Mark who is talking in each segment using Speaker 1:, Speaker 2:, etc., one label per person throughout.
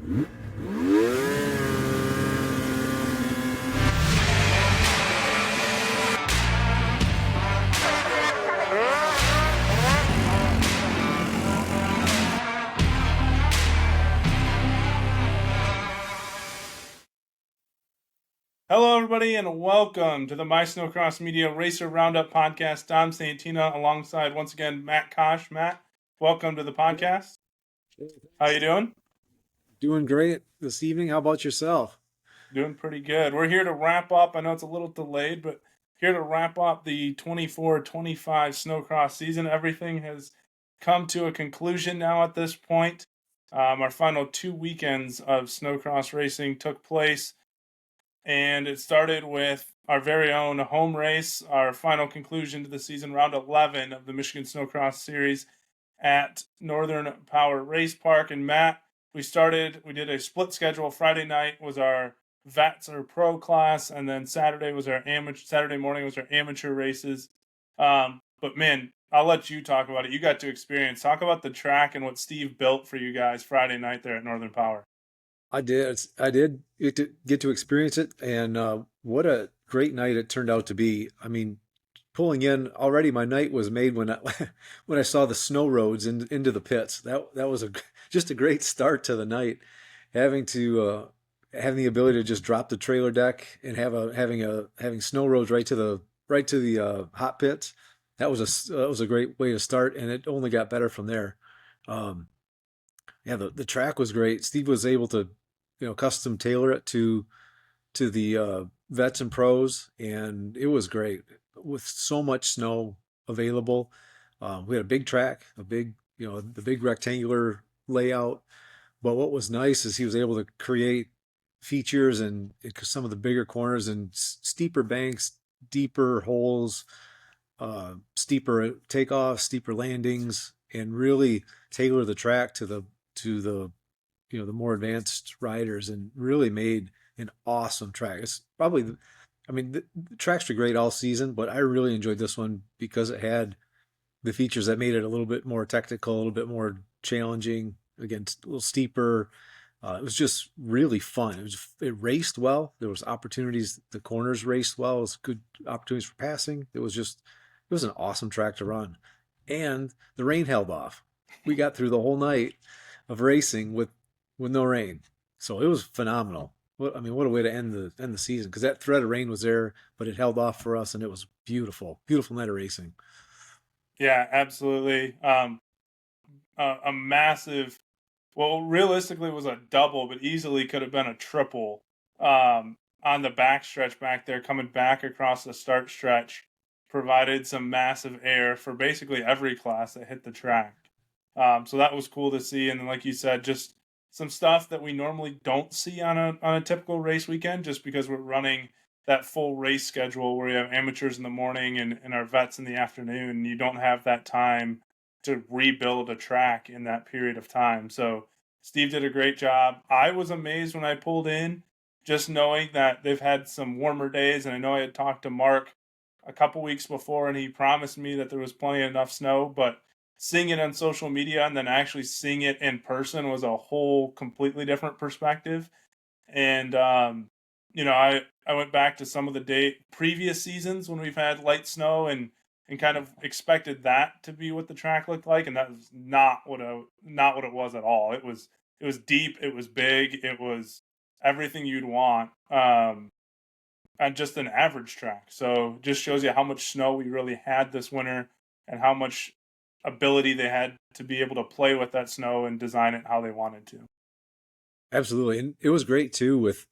Speaker 1: Hello, everybody, and welcome to the My Snocross Media Racer Roundup podcast. Dom Santina alongside, once again, Matt Kosc. Matt, welcome to the podcast. How you doing?
Speaker 2: Doing great this evening. How about yourself?
Speaker 1: Doing pretty good. We're here to wrap up. I know it's a little delayed, but here to wrap up the 24-25 Snocross season. Everything has come to a conclusion now at this point. Our final 2 weekends of Snocross racing took place, and it started with our very own home race, our final conclusion to the season, round 11 of the Michigan Snocross Series at Northern Power Race Park. And Matt, we did a split schedule. Friday night was our vets or pro class, and then Saturday morning was our amateur races. But man, I'll let you talk about it. You got to experience. Talk about the track and what Steve built for you guys Friday night there at Northern Power.
Speaker 2: I did. I did get to experience it, and what a great night it turned out to be. I mean, pulling in already, my night was made when I when I saw the snow roads into the pits. That was just a great start to the night. Having the ability to just drop the trailer deck and having snow roads right to the hot pits. That was a great way to start, and it only got better from there. Um, yeah, the track was great. Steve was able to, custom tailor it to the vets and pros, and it was great with so much snow available. We had a big track, the big rectangular layout. But what was nice is he was able to create features and some of the bigger corners and steeper banks, deeper holes, steeper takeoffs, steeper landings, and really tailor the track to the the more advanced riders, and really made an awesome track. It's probably, I mean, the tracks were great all season, but I really enjoyed this one because it had the features that made it a little bit more technical, a little bit more challenging. Again, a little steeper. It was just really fun. It raced well. There was opportunities. The corners raced well. It was good opportunities for passing. It was an awesome track to run, and the rain held off. We got through the whole night of racing with no rain, so it was phenomenal. What a way to end the season, because that threat of rain was there, but it held off for us, and it was beautiful, beautiful night of racing.
Speaker 1: Yeah, absolutely. A massive, well, realistically it was a double, but easily could have been a triple on the back stretch back there, coming back across the start stretch, provided some massive air for basically every class that hit the track. So that was cool to see. And then, like you said, just some stuff that we normally don't see on a typical race weekend, just because we're running that full race schedule where we have amateurs in the morning and our vets in the afternoon. You don't have that time to rebuild a track in that period of time. So Steve did a great job. I was amazed when I pulled in, just knowing that they've had some warmer days. And I know I had talked to Mark a couple weeks before, and he promised me that there was plenty enough snow, but seeing it on social media and then actually seeing it in person was a whole completely different perspective. And I went back to some of the previous seasons when we've had light snow, and kind of expected that to be what the track looked like, and that was not what it was at all. It was deep, it was big, it was everything you'd want on just an average track. So just shows you how much snow we really had this winter, and how much ability they had to be able to play with that snow and design it how they wanted to.
Speaker 2: Absolutely, and it was great too with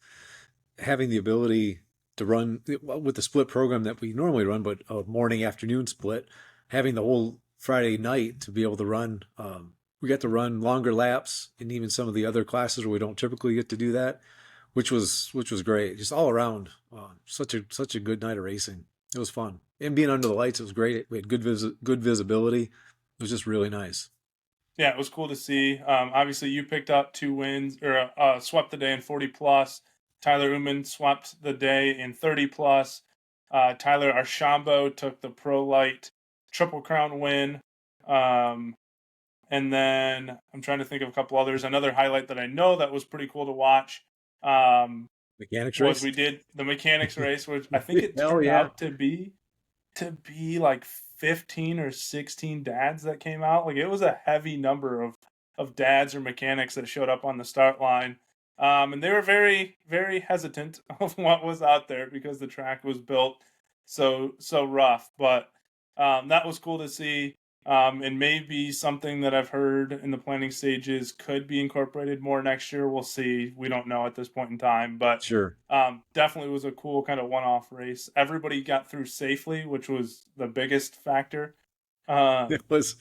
Speaker 2: having the ability to run with the split program that we normally run, but a morning afternoon split, having the whole Friday night to be able to run. We got to run longer laps in even some of the other classes where we don't typically get to do that, which was great. Just all around, such a good night of racing. It was fun, and being under the lights, it was great. We had good visibility. It was just really nice.
Speaker 1: Yeah, it was cool to see. Obviously, you picked up 2 wins, or swept the day in 40 plus. Tyler Uman swept the day in 30 plus. Tyler Archambault took the Pro Light Triple Crown win. Um, And then I'm trying to think of a couple others. Another highlight that I know that was pretty cool to watch um,
Speaker 2: Mechanics
Speaker 1: was
Speaker 2: race.
Speaker 1: we did the mechanics race, which I think it
Speaker 2: Hell
Speaker 1: turned
Speaker 2: yeah.
Speaker 1: out to be like 15 or 16 dads that came out. Like it was a heavy number of dads or mechanics that showed up on the start line. And they were very, very hesitant of what was out there because the track was built so rough. But that was cool to see. And maybe something that I've heard in the planning stages could be incorporated more next year. We'll see. We don't know at this point in time, but
Speaker 2: Sure.
Speaker 1: definitely was a cool kind of one-off race. Everybody got through safely, which was the biggest factor.
Speaker 2: It
Speaker 1: Um,
Speaker 2: was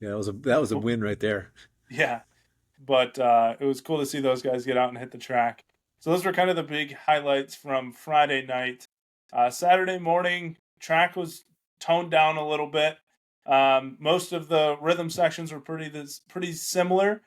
Speaker 2: yeah, that was a win right there.
Speaker 1: yeah, but it was cool to see those guys get out and hit the track. So those were kind of the big highlights from Friday night. Saturday morning, track was toned down a little bit. Most of the rhythm sections were pretty similar,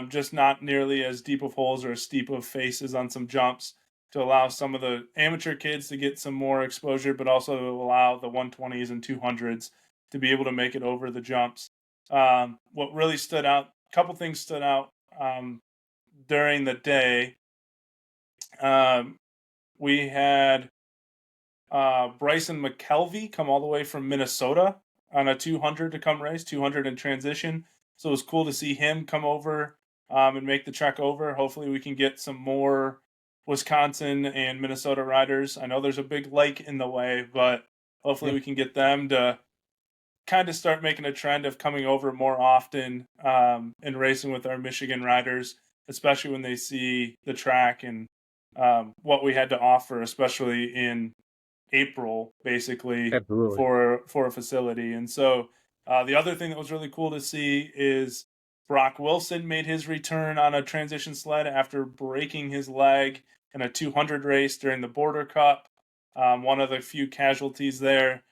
Speaker 1: just not nearly as deep of holes or as steep of faces on some jumps to allow some of the amateur kids to get some more exposure, but also to allow the 120s and 200s to be able to make it over the jumps. What really stood out, a couple things stood out during the day. Um, we had Bryson McKelvey come all the way from Minnesota on a 200 to come race, 200 in transition. So it was cool to see him come over and make the trek over. Hopefully, we can get some more Wisconsin and Minnesota riders. I know there's a big lake in the way, but hopefully,
Speaker 2: Yeah.
Speaker 1: we can get them to kind of start making a trend of coming over more often and racing with our Michigan riders, especially when they see the track and what we had to offer, especially in April, basically
Speaker 2: Absolutely.
Speaker 1: for a facility. And so the other thing that was really cool to see is Brock Wilson made his return on a transition sled after breaking his leg in a 200 race during the Border Cup. One of the few casualties there.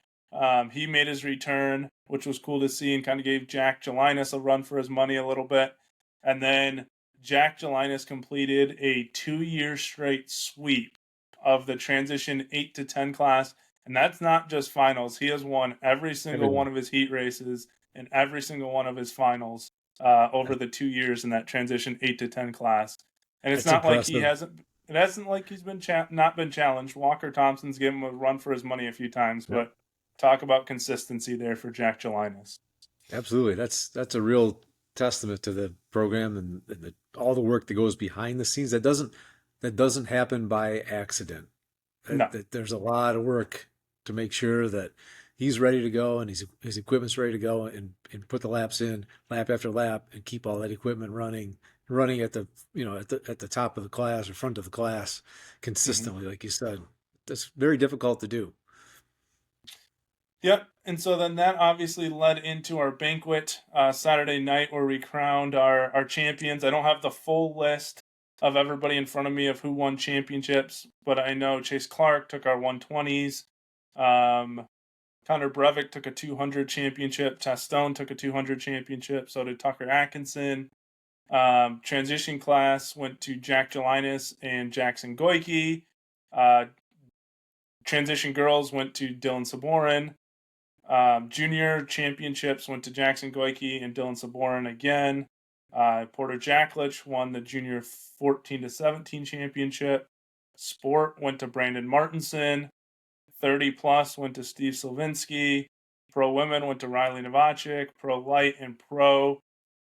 Speaker 1: He made his return, which was cool to see, and kind of gave Jack Gelinas a run for his money a little bit. And then Jack Gelinas completed a 2-year straight sweep of the transition 8 to 10 class. And that's not just finals. He has won every single
Speaker 2: Everything.
Speaker 1: one of his heat races and every single one of his finals over the 2 years in that transition 8 to 10 class. And it's
Speaker 2: That's
Speaker 1: not like he
Speaker 2: impressive.
Speaker 1: hasn't. It hasn't like he's been not been challenged. Walker Thompson's given him a run for his money a few times,
Speaker 2: Yeah.
Speaker 1: but talk about consistency there for Jack Gelinas.
Speaker 2: Absolutely. That's a real testament to the program and all the work that goes behind the scenes. That doesn't happen by accident.
Speaker 1: No.
Speaker 2: There's a lot of work to make sure that he's ready to go and his equipment's ready to go and put the laps in lap after lap and keep all that equipment running at the at the top of the class or front of the class
Speaker 1: Mm-hmm.
Speaker 2: consistently, like you said. That's very difficult to do.
Speaker 1: Yep. And so then that obviously led into our banquet Saturday night where we crowned our champions. I don't have the full list of everybody in front of me of who won championships, but I know Chase Clark took our 120s. Um, Connor Breivik took a 200 championship. Tess Stone took a 200 championship. So did Tucker Atkinson. Transition class went to Jack Gelinas and Jackson Goike. Uh, transition girls went to Dylan Saborin. Junior championships went to Jackson Goike and Dylan Saborin again. Porter Jacklich won the junior 14 to 17 championship. Sport went to Brandon Martinson. 30 plus went to Steve Slavinsky. Pro women went to Riley Novacek. Pro light and pro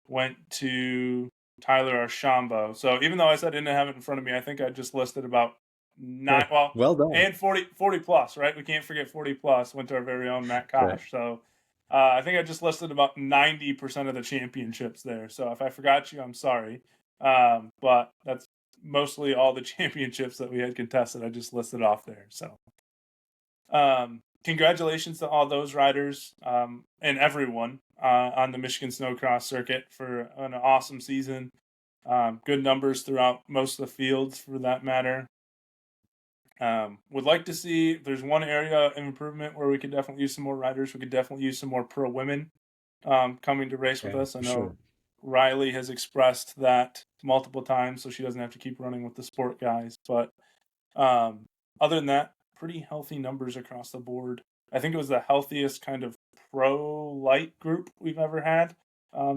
Speaker 1: went to Tyler Archambault. So even though I said I didn't have it in front of me, I think I just listed about nine.
Speaker 2: Hey,
Speaker 1: Well,
Speaker 2: well done.
Speaker 1: and 40 plus, right? We can't forget 40 plus went to our very own Matt
Speaker 2: Right.
Speaker 1: Kosh. So I think I just listed about 90% of the championships there. So if I forgot you, I'm sorry. But that's mostly all the championships that we had contested. I just listed off there. So congratulations to all those riders and everyone on the Michigan Snocross circuit for an awesome season. Good numbers throughout most of the fields, for that matter. Would like to see if there's one area of improvement where we could definitely use some more riders. We could definitely use some more pro women coming to race with
Speaker 2: Yeah,
Speaker 1: us. I
Speaker 2: for
Speaker 1: know
Speaker 2: sure.
Speaker 1: Riley has expressed that multiple times, so she doesn't have to keep running with the sport guys. But um, other than that, pretty healthy numbers across the board. I think it was the healthiest kind of pro light group we've ever had.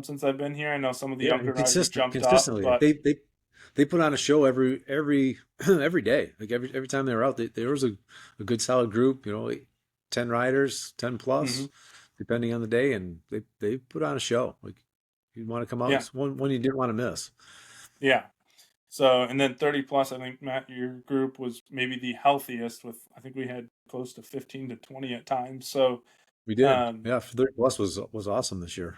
Speaker 1: since I've been here. I know some of the
Speaker 2: Yeah,
Speaker 1: younger
Speaker 2: and
Speaker 1: riders jumped up,
Speaker 2: consistently. Like
Speaker 1: but
Speaker 2: they put on a show every every day. Like every time they were out, there was a good solid group. 10 riders, 10
Speaker 1: mhm,
Speaker 2: plus, depending on the day, and they put on a show. Like you'd want to come out.
Speaker 1: yeah,
Speaker 2: It's one you didn't want to miss.
Speaker 1: yeah. So, and then 30 plus, I think, Matt, your group was maybe the healthiest with, I think we had close to 15 to 20 at times. So,
Speaker 2: We did.
Speaker 1: um,
Speaker 2: Yeah, 30 plus was awesome this year.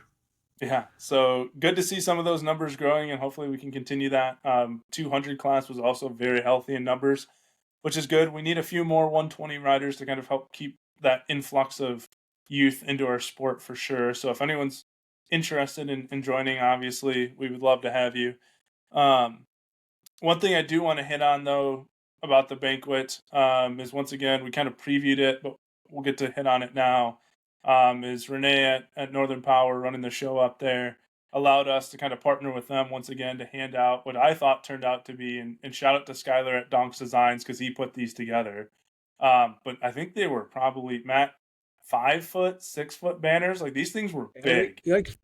Speaker 1: yeah, so good to see some of those numbers growing, and hopefully we can continue that. 200 class was also very healthy in numbers, which is good. We need a few more 120 riders to kind of help keep that influx of youth into our sport for sure. So if anyone's interested in joining, obviously we would love to have you. Um, One thing I do want to hit on though about the banquet is once again we kind of previewed it, but we'll get to hit on it now. Is Renee at Northern Power running the show up there allowed us to kind of partner with them once again to hand out what I thought turned out to be, and shout out to Skylar at Donks Designs because he put these together. But I think they were probably, Matt, 5 foot, 6 foot banners. Like these things were big.
Speaker 2: Like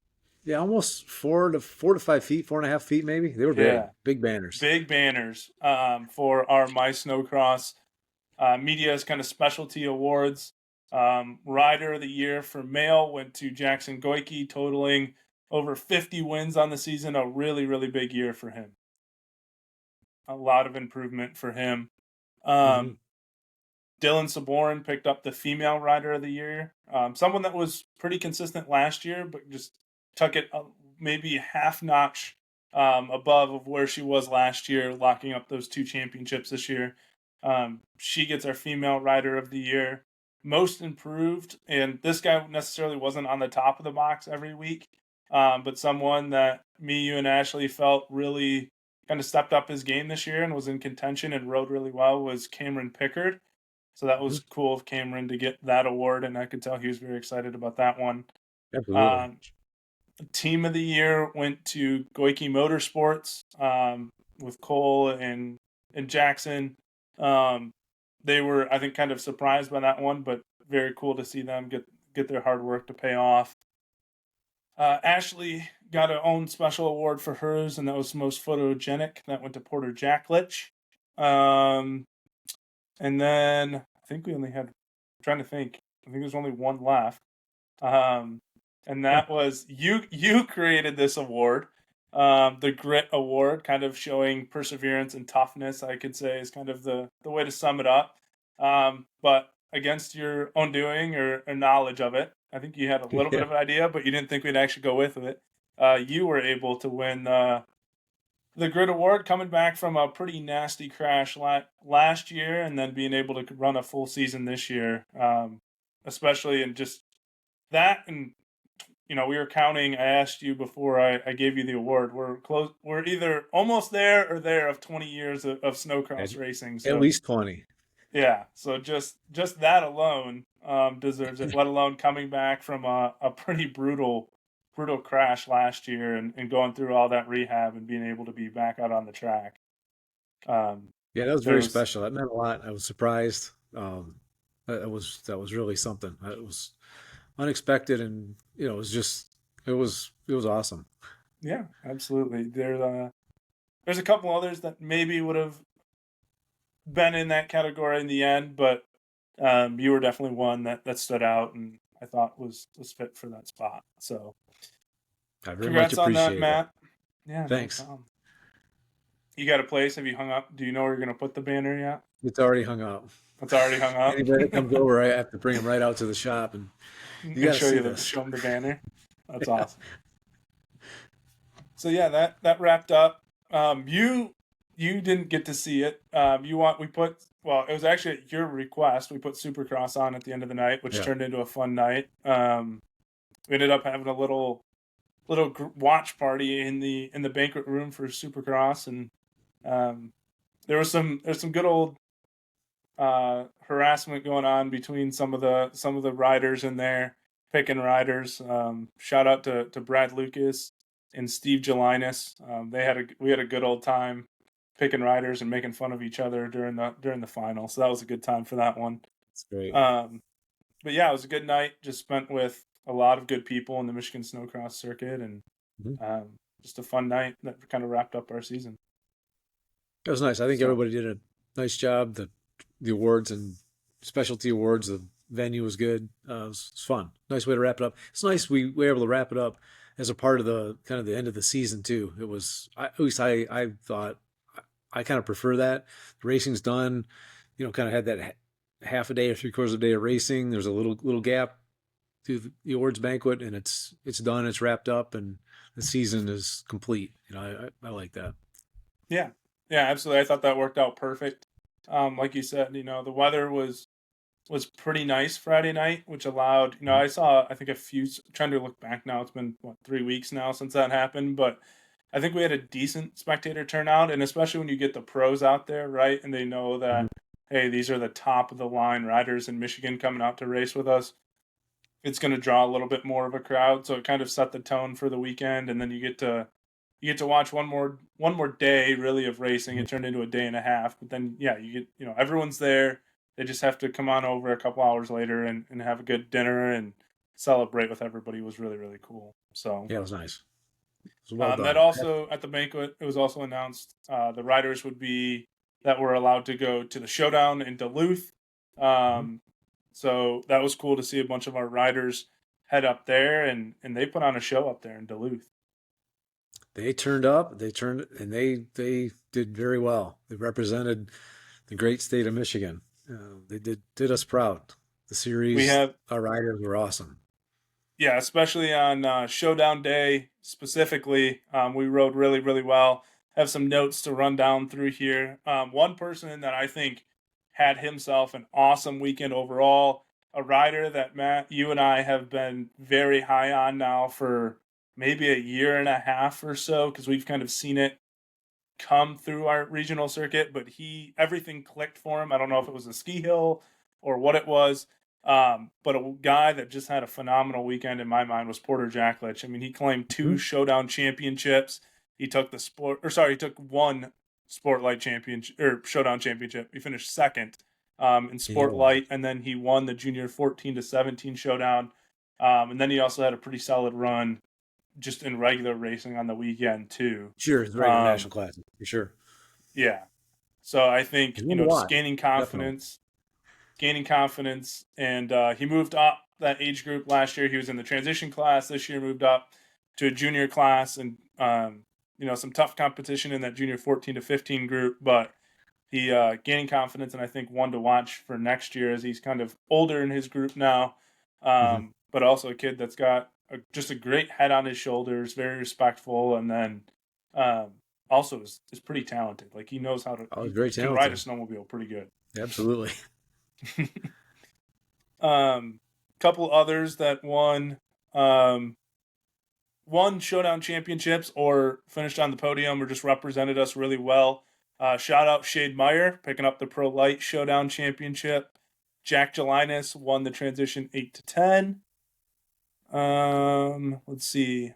Speaker 2: yeah, almost 4 to 5 feet, 4.5 feet maybe. They were
Speaker 1: Yeah,
Speaker 2: big banners.
Speaker 1: big banners for our My Snowcross media's kind of specialty awards. Rider of the Year for male went to Jackson Goike, totaling over 50 wins on the season. A really, really big year for him. A lot of improvement for him.
Speaker 2: Hmm.
Speaker 1: Um, Dylan Saborin picked up the Female Rider of the Year. Someone that was pretty consistent last year, but just took it maybe half notch above of where she was last year, locking up those 2 championships this year. She gets our Female Rider of the Year. Most improved, and this guy necessarily wasn't on the top of the box every week, but someone that me, you, and Ashley felt really kind of stepped up his game this year and was in contention and rode really well was Cameron Pickard. So that was
Speaker 2: Hmm.
Speaker 1: cool of Cameron to get that award, and I could tell he was very excited about that one.
Speaker 2: Absolutely.
Speaker 1: Um, Team of the year went to Goike Motorsports with Cole and Jackson. Um, they were, I think, kind of surprised by that one, but very cool to see them get their hard work to pay off. Ashley got her own special award for hers, and that was most photogenic. That went to Porter Jacklich. Um, and then I think we only had, I'm trying to think, I think there's only one left. Um, and that was you created this award, the Grit Award, kind of showing perseverance and toughness, I could say, is kind of the way to sum it up. But against your own doing or knowledge of it, I think you had a little bit
Speaker 2: Yeah.
Speaker 1: of an idea, but you didn't think we'd actually go with it. You were able to win the Grit Award, coming back from a pretty nasty crash last year, and then being able to run a full season this year, especially in just that. And we were counting. I asked you before I gave you the award. We're close. We're either almost there or there of 20 years of
Speaker 2: At,
Speaker 1: snowcross racing.
Speaker 2: at
Speaker 1: So
Speaker 2: least 20.
Speaker 1: yeah, so just that alone deserves it. Let alone coming back from a pretty brutal crash last year and going through all that rehab and being able to be back out on the track. Um,
Speaker 2: Yeah, that was
Speaker 1: there
Speaker 2: very
Speaker 1: was
Speaker 2: special. That meant a lot. I was surprised. That was really something. It was unexpected, and it was just it was awesome.
Speaker 1: Yeah, absolutely. There's a couple others that maybe would have been in that category in the end, but you were definitely one that stood out and I thought was fit for that spot. So
Speaker 2: I very much
Speaker 1: congrats on that,
Speaker 2: appreciate it.
Speaker 1: Matt. Yeah, no
Speaker 2: Thanks.
Speaker 1: problem. You got a place? Have you hung up? Do you know where you're gonna put the banner yet?
Speaker 2: It's already hung up.
Speaker 1: It's already hung up.
Speaker 2: Anybody that comes over, I have to bring them right out to the shop, and you
Speaker 1: And
Speaker 2: got to
Speaker 1: show
Speaker 2: see
Speaker 1: you the
Speaker 2: this.
Speaker 1: show them the banner. That's awesome. So yeah, that wrapped up. You didn't get to see it. We put, well, it was actually at your request. We put Supercross on at the end of the night, which
Speaker 2: Yeah,
Speaker 1: turned into a fun night. We ended up having a little watch party in the banquet room for Supercross, and um, there's some good old harassment going on between some of the riders in there, picking riders. Shout out to Brad Lucas and Steve Gelinas. We had a good old time picking riders and making fun of each other during the final. So that was a good time for that one.
Speaker 2: it's great.
Speaker 1: Um, but yeah, it was a good night. Just spent with a lot of good people in the Michigan Snocross circuit, and
Speaker 2: Mhm.
Speaker 1: just a fun night that kind of wrapped up our season.
Speaker 2: It was nice. I think
Speaker 1: So
Speaker 2: everybody did a nice job. The awards and specialty awards, the venue was good. It was fun. Nice way to wrap it up. It's nice we were able to wrap it up as a part of the kind of the end of the season too. It was at least I thought I kind of prefer that. The racing's done. Kind of had that half a day or three-quarters of a day of racing. There's a little gap to the awards banquet, and it's done. It's wrapped up, and the season is complete. I like that.
Speaker 1: yeah, yeah, absolutely. I thought that worked out perfect. Like you said, the weather was pretty nice Friday night, which allowed,
Speaker 2: Mhm.
Speaker 1: I saw, I think a few, trying to look back now, it's been, 3 weeks now since that happened, but I think we had a decent spectator turnout, and especially when you get the pros out there, right? And they know
Speaker 2: Mhm.
Speaker 1: that, hey, these are the top of the line riders in Michigan coming out to race with us. It's going to draw a little bit more of a crowd. So it kind of set the tone for the weekend. And then you get to watch one more day really of racing.
Speaker 2: Mhm.
Speaker 1: It turned into a day and a half, but then yeah, everyone's there. They just have to come on over a couple hours later and have a good dinner and celebrate with everybody. It was really, really cool. So
Speaker 2: Yeah, it was nice. It was well
Speaker 1: that
Speaker 2: done.
Speaker 1: also at the banquet, it was also announced the riders would be that were allowed to go to the showdown in Duluth.
Speaker 2: Mhm.
Speaker 1: Um, so that was cool to see a bunch of our riders head up there, and they put on a show up there in Duluth.
Speaker 2: They turned up. They turned, and they did very well. They represented the great state of Michigan. They did us proud. The
Speaker 1: We
Speaker 2: series,
Speaker 1: have
Speaker 2: our riders were awesome.
Speaker 1: Yeah, especially on showdown day specifically, we rode really, really well. Have some notes to run down through here. One person that I think had himself an awesome weekend overall, a rider that Matt, you and I have been very high on now for maybe a year and a half or so, because we've kind of seen it come through our regional circuit, but everything clicked for him. I don't know if it was a ski hill or what it was. But a guy that just had a phenomenal weekend in my mind was Porter Jacklich. I mean, he claimed two
Speaker 2: Mhm.
Speaker 1: showdown championships. He took one sport light championship or showdown championship. He finished second in sport
Speaker 2: Yeah.
Speaker 1: light, and then he won the junior 14-17 showdown. And then he also had a pretty solid run just in regular racing on the weekend too.
Speaker 2: Sure, it's a regular
Speaker 1: Um,
Speaker 2: national classic for sure.
Speaker 1: yeah. So I think,
Speaker 2: He's one to
Speaker 1: just
Speaker 2: watch, definitely.
Speaker 1: gaining confidence, and he moved up that age group last year. He was in the transition class. This year, moved up to a junior class, and some tough competition in that junior 14-15 group. But he gaining confidence, and I think one to watch for next year as he's kind of older in his group now.
Speaker 2: Hmm.
Speaker 1: But also a kid that's got just a great head on his shoulders, very respectful, and then um, also is pretty talented. Like he knows how to
Speaker 2: Oh, he's
Speaker 1: he
Speaker 2: very
Speaker 1: can ride a
Speaker 2: talented.
Speaker 1: snowmobile pretty good.
Speaker 2: Absolutely.
Speaker 1: um, Couple others that um, won showdown championships or finished on the podium or just represented us really well. Shout out Shade Meyer picking up the Pro Light Showdown Championship. Jack Gelinas won the transition 8-10. Let's see.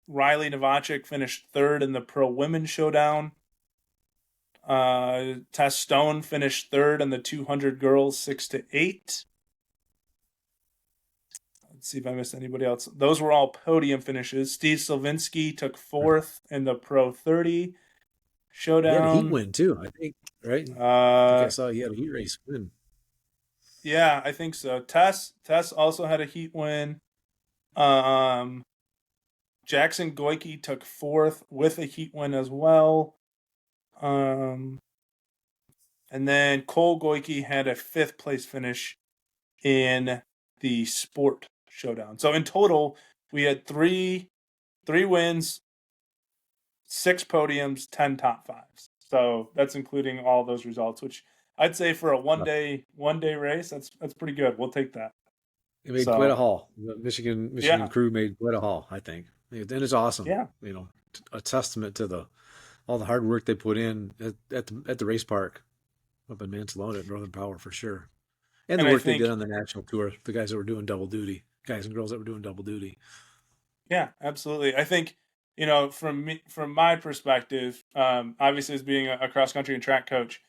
Speaker 1: Riley Novacek finished third in the Pro Women's Showdown. Tess Stone finished third in the 200 girls 6-8. Let's see if I missed anybody else. Those were all podium finishes. Steve Slavinsky took fourth in the Pro 30
Speaker 2: He had a heat
Speaker 1: showdown.
Speaker 2: win too, I think, right? I think I
Speaker 1: Uh,
Speaker 2: saw he had a heat race win.
Speaker 1: yeah, I think so. Tess also had a heat win. Um, Jackson Goike took fourth with a heat win as well. Um, and then Cole Goike had a fifth place finish in the sport showdown. So in total, we had three wins, six podiums, 10 top fives. So that's including all those results, which I'd say for a one day race, that's pretty good. We'll take that.
Speaker 2: It made quite a
Speaker 1: So
Speaker 2: haul. The Michigan
Speaker 1: yeah,
Speaker 2: crew made quite a haul, I think. And it's awesome.
Speaker 1: yeah,
Speaker 2: A testament to the all the hard work they put in at the race park up in Mansalona at Northern Power for sure. And the
Speaker 1: and I
Speaker 2: work they did
Speaker 1: think
Speaker 2: on the national tour, the guys that were doing double duty, guys and girls that were doing double duty.
Speaker 1: yeah, absolutely. I think from my perspective, obviously as being a cross country and track coach,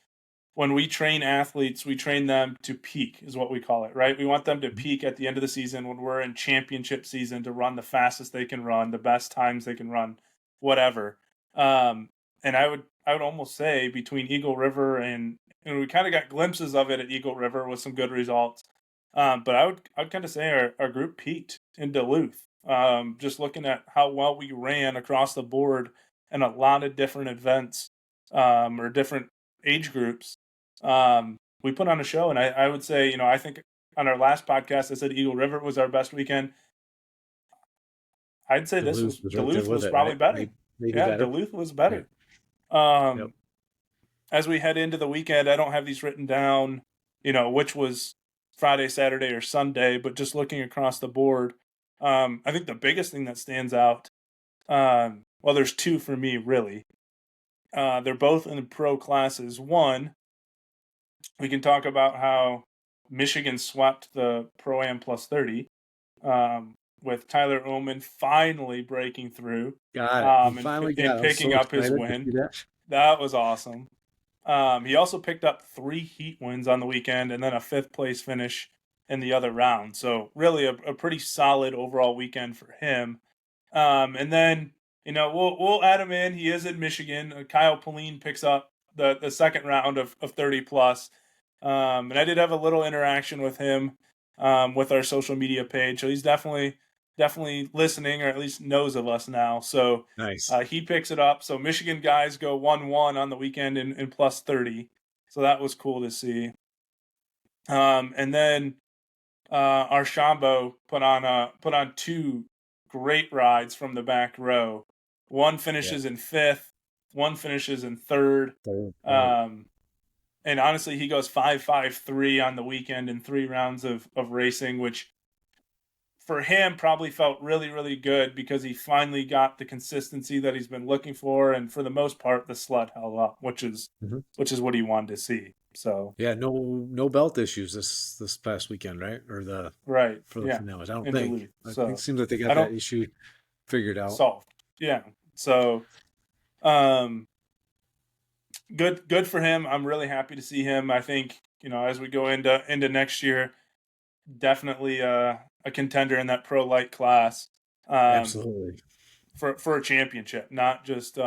Speaker 1: when we train athletes, we train them to peak, is what we call it, right? We want them to peak at the end of the season when we're in championship season to run the fastest they can run, the best times they can run, whatever. And I would almost say between Eagle River and we kind of got glimpses of it at Eagle River with some good results. But I'd kind of say our group peaked in Duluth. Just looking at how well we ran across the board in a lot of different events, or different age groups. We put on a show, and I would say, I think on our last podcast I said Eagle River was our best weekend. I'd say
Speaker 2: Duluth was right there
Speaker 1: Duluth
Speaker 2: with
Speaker 1: was
Speaker 2: it,
Speaker 1: probably
Speaker 2: right?
Speaker 1: better.
Speaker 2: Maybe
Speaker 1: Yeah,
Speaker 2: better.
Speaker 1: Duluth was
Speaker 2: Yeah.
Speaker 1: better.
Speaker 2: Yep.
Speaker 1: Um, as we head into the weekend, I don't have these written down, which was Friday, Saturday, or Sunday, but just looking across the board, I think the biggest thing that stands out, well, there's two for me, really. They're both in the pro classes. One, we can talk about how Michigan swept the Pro-Am Plus 30, with Tyler Ullman finally breaking through,
Speaker 2: Got it. He
Speaker 1: and,
Speaker 2: finally got
Speaker 1: and
Speaker 2: it. I'm
Speaker 1: picking
Speaker 2: so
Speaker 1: up his
Speaker 2: excited to
Speaker 1: win.
Speaker 2: see that.
Speaker 1: That was awesome. He also picked up 3 heat wins on the weekend and then a 5th place finish in the other round. So really a pretty solid overall weekend for him. And then, we'll add him in. He is in Michigan. Kyle Pauline picks up the second round of 30 plus. And I did have a little interaction with him, with our social media page. So he's definitely listening, or at least knows of us now. So
Speaker 2: Nice.
Speaker 1: he picks it up. So Michigan guys go 1-1 on the weekend in plus 30. So that was cool to see. And then our Shambo put on 2 great rides from the back row. One
Speaker 2: Yeah.
Speaker 1: finishes in 5th, one finishes in 3rd.
Speaker 2: Right.
Speaker 1: And honestly, he goes 5.53 on the weekend in 3 rounds of racing, which for him probably felt really, really good because he finally got the consistency that he's been looking for. And for the most part, the sled held up, which is
Speaker 2: Mm-hmm.
Speaker 1: what he wanted to see. So,
Speaker 2: Yeah, no belt issues this past weekend, right? Or the
Speaker 1: right.
Speaker 2: for the
Speaker 1: Yeah.
Speaker 2: finales. I don't
Speaker 1: In
Speaker 2: think.
Speaker 1: Duluth.
Speaker 2: I think it
Speaker 1: So
Speaker 2: seems like they
Speaker 1: I
Speaker 2: got that
Speaker 1: don't
Speaker 2: issue figured out.
Speaker 1: solved. Yeah. So, um, good for him. I'm really happy to see him. I think, as we go into next year, definitely a contender in that pro light class, um,
Speaker 2: Absolutely.
Speaker 1: for a championship, not just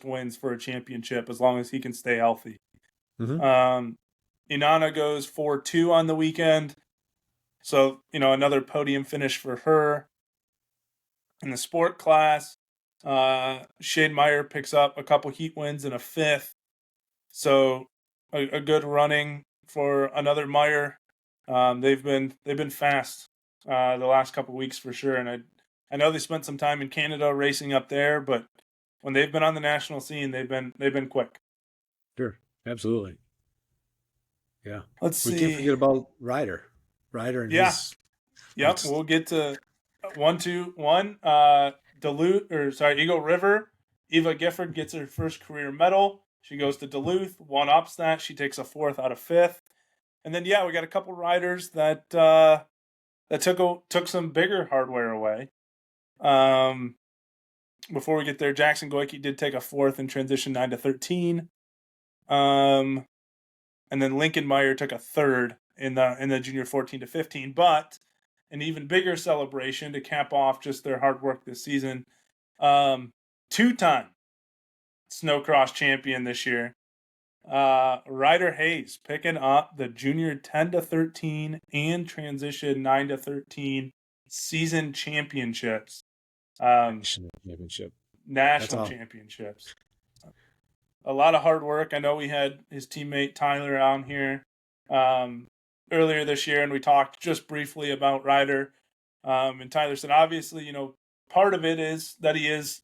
Speaker 1: wins, for a championship, as long as he can stay healthy.
Speaker 2: Mm-hmm.
Speaker 1: Inanna goes 4-2 on the weekend, so another podium finish for her. In the sport class, Shane Meyer picks up a couple heat wins and a 5th. So a good running for another Meyer. They've been fast, the last couple weeks for sure, and I know they spent some time in Canada racing up there, but when they've been on the national scene, they've been quick.
Speaker 2: Sure. Absolutely. Yeah.
Speaker 1: Let's
Speaker 2: We can't
Speaker 1: see.
Speaker 2: forget about Ryder and
Speaker 1: Yeah,
Speaker 2: his
Speaker 1: yep.
Speaker 2: what's
Speaker 1: We'll get to 1-2-1. Duluth, or sorry, Eagle River. Eva Gifford gets her first career medal. She goes to Duluth, one ups that. She takes a 4th out of 5th. And then, yeah, we got a couple riders that took some bigger hardware away. Before we get there, Jackson Goike did take a 4th in transition 9-13. And then Lincoln Meyer took a 3rd in the junior 14-15. But an even bigger celebration to cap off just their hard work this season. 2-time Snocross champion this year. Ryder Hayes picking up the junior 10-13 and transition 9-13 season championships.
Speaker 2: national championship. That's
Speaker 1: National
Speaker 2: all.
Speaker 1: championships. A lot of hard work. I know we had his teammate Tyler on here, earlier this year, and we talked just briefly about Ryder. And Tyler said, obviously, part of it is that he is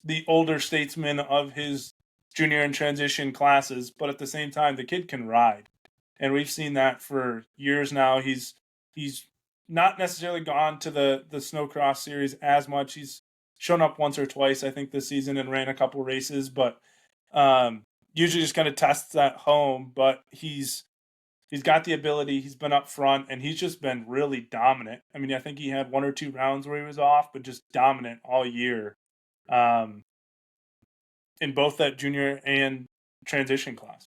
Speaker 1: the older statesman of his junior and transition classes, but at the same time, the kid can ride, and we've seen that for years now. He's not necessarily gone to the Snocross series as much. He's shown up once or twice, I think, this season and ran a couple races, but usually just kind of tests at home. But he's got the ability. He's been up front, and he's just been really dominant. I mean, I think he had 1 or 2 rounds where he was off, but just dominant all year. Um, in both that junior and transition class.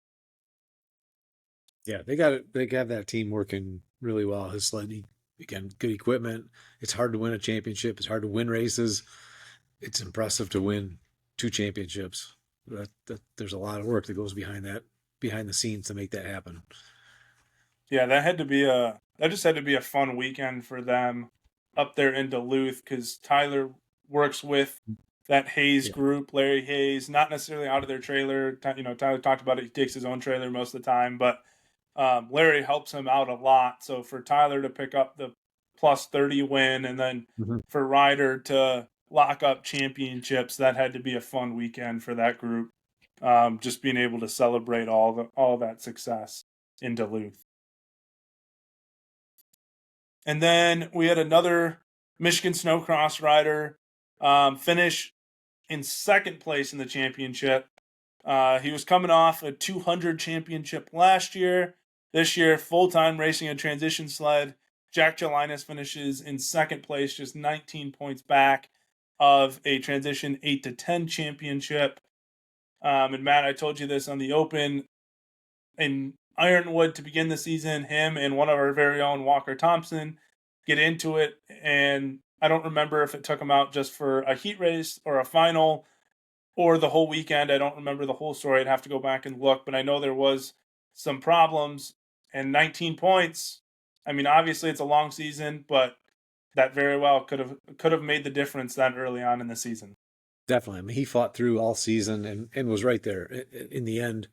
Speaker 2: Yeah, they got it. They got that team working really well. His sled, again, good equipment. It's hard to win a championship. It's hard to win races. It's impressive to win two championships. There's a lot of work that goes behind that, behind the scenes to make that happen.
Speaker 1: Yeah, that just had to be a fun weekend for them up there in Duluth because Tyler works with that Hayes
Speaker 2: Yeah.
Speaker 1: group, Larry Hayes, not necessarily out of their trailer. Tyler talked about it. He takes his own trailer most of the time, but Larry helps him out a lot. So for Tyler to pick up the plus 30 win and then
Speaker 2: Mhm.
Speaker 1: for Ryder to lock up championships, that had to be a fun weekend for that group. Just being able to celebrate all that success in Duluth. And then we had another Michigan Snocross rider finish in second place in the championship. He was coming off a 200 championship last year. This year, full time racing a transition sled. Jack Gelinas finishes in second place, just 19 points back of a transition 8 to 10 championship. And Matt, I told you this on the Open in Ironwood to begin the season. Him and one of our very own Walker Thompson get into it, and I don't remember if it took him out just for a heat race or a final or the whole weekend. I don't remember the whole story. I'd have to go back and look, but I know there was some problems. And 19 points. I mean, obviously it's a long season, but that very well could have made the difference that early on in the season.
Speaker 2: Definitely. I mean, he fought through all season and was right there in the end,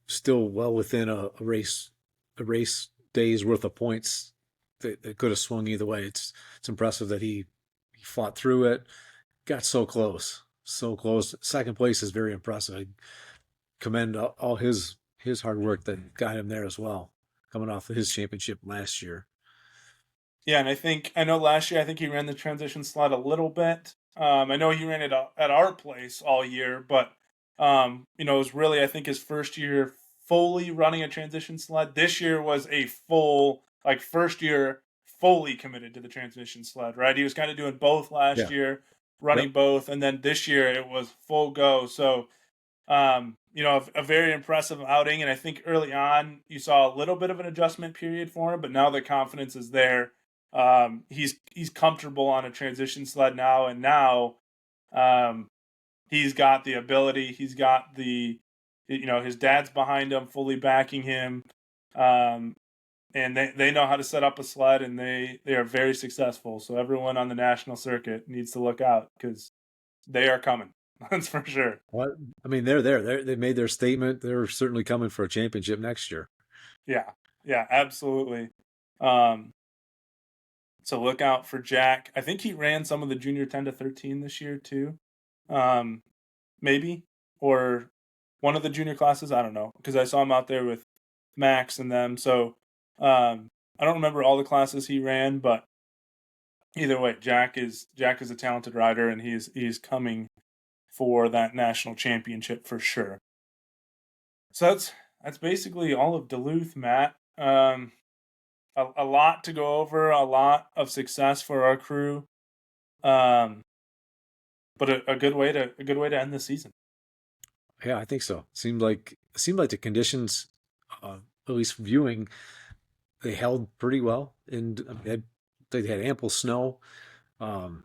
Speaker 2: still well within a race day's worth of points that could have swung either way. It's impressive that he fought through it, got so close, so close. Second place is very impressive. I commend all his hard work that got him there as well, coming off of his championship last year.
Speaker 1: Yeah, and I know last year I think he ran the transition sled a little bit. I know he ran it at our place all year, but it was really I think his first year fully running a transition sled. This year was a full like first year fully committed to the transition sled. Right, he was kind of doing both last
Speaker 2: Yeah.
Speaker 1: year, running
Speaker 2: Yep.
Speaker 1: both, and then this year it was full go. So a very impressive outing. And I think early on you saw a little bit of an adjustment period for him, but now the confidence is there. He's comfortable on a transition sled now, and now um, he's got the ability. He's got his dad's behind him, fully backing him, um, and they know how to set up a sled, and they are very successful. So everyone on the national circuit needs to look out because they are coming. That's for sure.
Speaker 2: Well, I mean, they're there. They made their statement. They're certainly coming for a championship next year.
Speaker 1: Yeah, yeah, absolutely. Um, so look out for Jack. I think he ran some of the junior 10 to 13 this year too. Um, maybe or one of the junior classes. I don't know because I saw him out there with Max and them. So I don't remember all the classes he ran, but either way, Jack is a talented rider, and he's coming for that national championship for sure. So that's basically all of Duluth, Matt. A lot to go over, a lot of success for our crew. Um, but a good way to end the season.
Speaker 2: Yeah, I think so. Seemed like the conditions, at least viewing, they held pretty well, and they had ample snow. Um,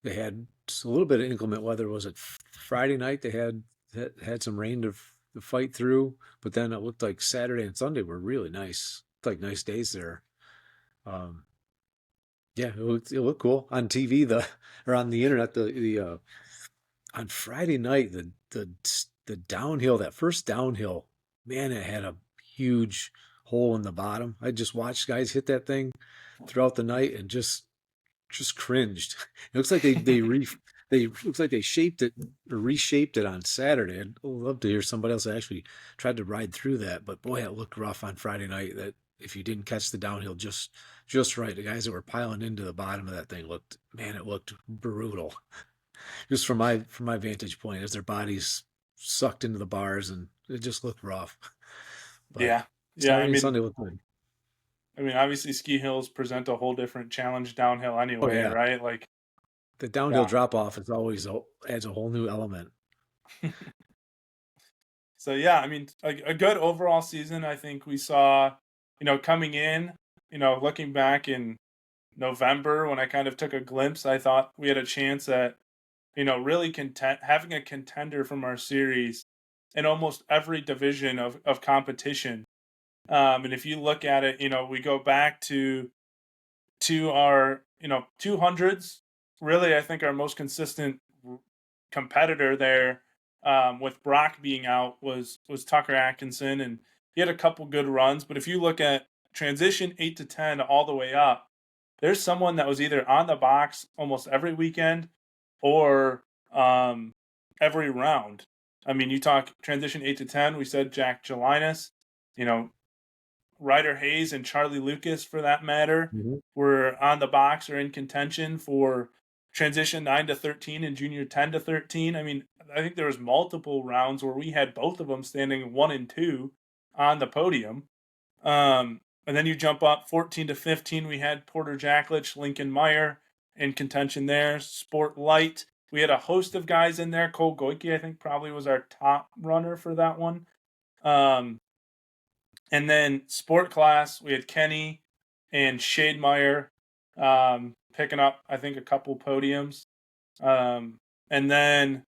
Speaker 2: they had a little bit of inclement weather. Was it Friday night? They had some rain to fight through, but then it looked like Saturday and Sunday were really nice, like nice days there. Um, yeah, it looked cool on TV, the or on the internet. The on Friday night, the downhill, that first downhill, man, it had a huge hole in the bottom. I just watched guys hit that thing throughout the night and just cringed. It looks like they looks like they shaped it or reshaped it on Saturday. I'd love to hear somebody else that actually tried to ride through that, but boy, it looked rough on Friday night. That if you didn't catch the downhill just right, the guys that were piling into the bottom of that thing it looked brutal. Just from my vantage point, as their bodies sucked into the bars, and it just looked rough. But
Speaker 1: Yeah, yeah. I
Speaker 2: Saturday and
Speaker 1: mean,
Speaker 2: Sunday looked good.
Speaker 1: I mean, obviously, ski hills present a whole different challenge downhill
Speaker 2: Oh
Speaker 1: anyway,
Speaker 2: yeah,
Speaker 1: right? Like,
Speaker 2: the downhill
Speaker 1: yeah.
Speaker 2: drop off is always adds a whole new element.
Speaker 1: So yeah, I mean, a good overall season. I think we saw, coming in, looking back in November when I kind of took a glimpse, I thought we had a chance at, really having a contender from our series in almost every division of competition. And if you look at it, we go back to our, 200s. Really, I think our most consistent competitor there, with Brock being out, was Tucker Atkinson, and he had a couple good runs. But if you look at transition 8 to 10 all the way up, there's someone that was either on the box almost every weekend or every round. I mean, you talk transition 8 to 10. We said Jack Gelinas, you know, Ryder Hayes and Charlie Lucas, for that matter,
Speaker 2: Hmm.
Speaker 1: were on the box or in contention for transition 9 to 13 and junior 10 to 13. I mean, I think there was multiple rounds where we had both of them standing 1 and 2 on the podium. And then you jump up 14 to 15. We had Porter Jacklich, Lincoln Meyer in contention there. Sport Light, we had a host of guys in there. Cole Goike, I think, probably was our top runner for that one. Um, and then Sport Class, we had Kenny and Shademeyer picking up, I think, a couple podiums. And then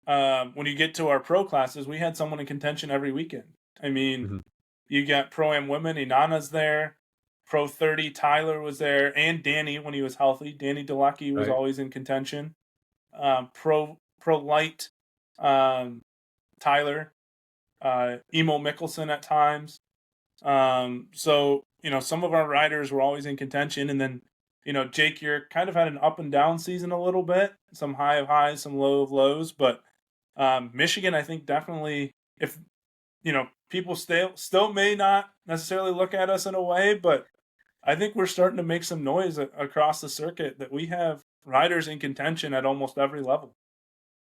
Speaker 1: when you get to our pro classes, we had someone in contention every weekend. I mean,
Speaker 2: Hmm.
Speaker 1: you got Pro Am Women, Inana's there. Pro 30, Tyler was there. And Danny, when he was healthy. Danny DeLucky was
Speaker 2: Right.
Speaker 1: always in contention. Pro Light, Tyler. Emo Mickelson at times. So, some of our riders were always in contention. And then, Jake, you're kind of had an up and down season a little bit. Some high of highs, some low of lows. But Michigan, I think definitely, if people still may not necessarily look at us in a way, but I think we're starting to make some noise across the circuit that we have riders in contention at almost every level.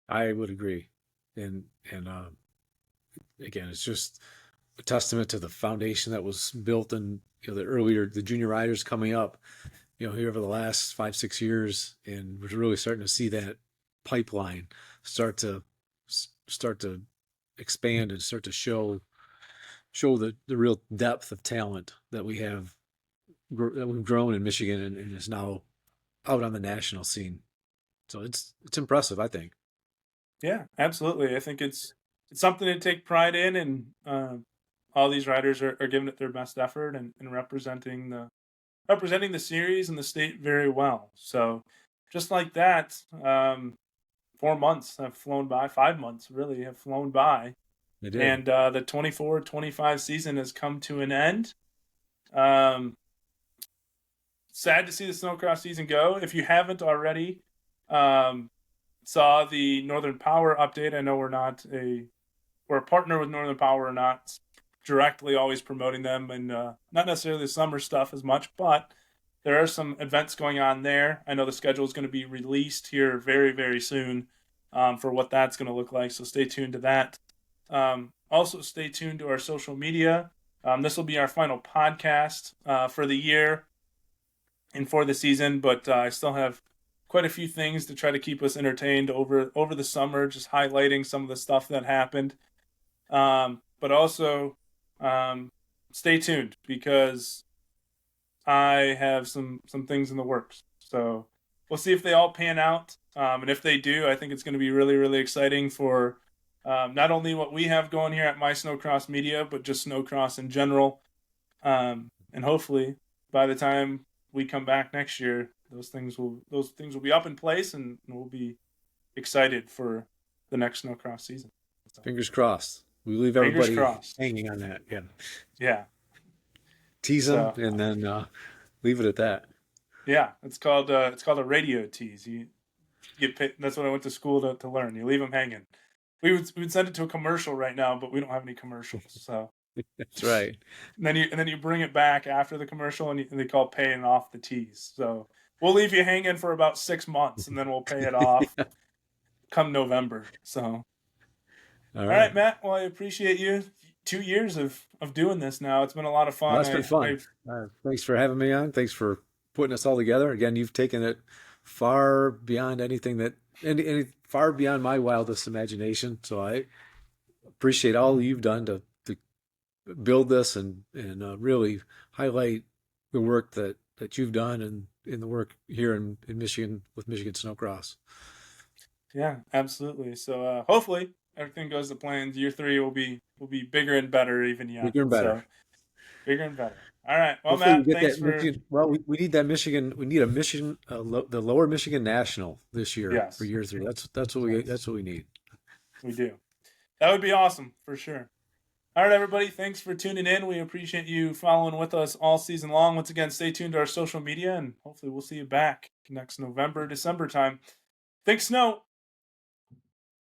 Speaker 2: I would agree. And again, it's just a testament to the foundation that was built in the junior riders coming up, here over the last 5 6 years, and we're really starting to see that pipeline start to start to expand and start to show the real depth of talent that we've grown in Michigan, and is now out on the national scene. So it's impressive, I think.
Speaker 1: Yeah, absolutely. I think it's something to take pride in, and all these riders are giving it their best effort and representing the series and the state very well. So, just like that, 4 months have flown by. 5 months really have flown by,
Speaker 2: They did.
Speaker 1: and the 24-25 season has come to an end. Um, Sad to see the snowcross season go. If you haven't already, um, saw the Northern Power update. I know we're a partner with Northern Power, or not directly always promoting them, and not necessarily the summer stuff as much, but there are some events going on there. I know the schedule is going to be released here very, very soon, for what that's going to look like. So stay tuned to that. Also, stay tuned to our social media. This will be our final podcast for the year and for the season, but I still have quite a few things to try to keep us entertained over the summer, just highlighting some of the stuff that happened. But also, um, stay tuned because I have some things in the works. So we'll see if they all pan out. And if they do, I think it's going to be really, really exciting for not only what we have going here at My Snowcross Media, but just Snowcross in general. And hopefully, by the time we come back next year, those things will be up in place, and we'll be excited for the next Snowcross season. So,
Speaker 2: Fingers crossed. We leave
Speaker 1: fingers
Speaker 2: everybody
Speaker 1: crossed.
Speaker 2: hanging on that. Yeah.
Speaker 1: Yeah.
Speaker 2: Tease them
Speaker 1: So
Speaker 2: and then leave it at that.
Speaker 1: yeah, it's called a radio tease. You get paid. That's what I went to school to learn. You leave them hanging. We would send it to a commercial right now, but we don't have any commercials. So
Speaker 2: That's right.
Speaker 1: and then you bring it back after the commercial, and they call paying off the tease. So we'll leave you hanging for about 6 months, and then we'll pay it off
Speaker 2: Yeah.
Speaker 1: come November. So
Speaker 2: All
Speaker 1: all
Speaker 2: right.
Speaker 1: right, Matt. Well, I appreciate you. 2 years of doing this now. It's been a lot of
Speaker 2: Well,
Speaker 1: fun.
Speaker 2: that's been fun.
Speaker 1: I've
Speaker 2: Thanks for having me on. Thanks for putting us all together. Again, you've taken it far beyond anything that any far beyond my wildest imagination. So appreciate all you've done to build this and really highlight the work that you've done and in the work here in Michigan with Michigan Snocross.
Speaker 1: Yeah, absolutely. So hopefully everything goes to plan. Year three will be bigger and better even yet.
Speaker 2: Bigger and better.
Speaker 1: So bigger and better. All right. Well,
Speaker 2: Hopefully we
Speaker 1: Matt,
Speaker 2: get
Speaker 1: thanks
Speaker 2: that
Speaker 1: for
Speaker 2: Michigan. Well, we need that Michigan. We need a Michigan, the Lower Michigan National this year for
Speaker 1: yes,
Speaker 2: year three.
Speaker 1: yes,
Speaker 2: That's what we need.
Speaker 1: we do. That would be awesome for sure. All right, everybody. Thanks for tuning in. We appreciate you following with us all season long. Once again, stay tuned to our social media, and hopefully we'll see you back next November, December time. Think snow.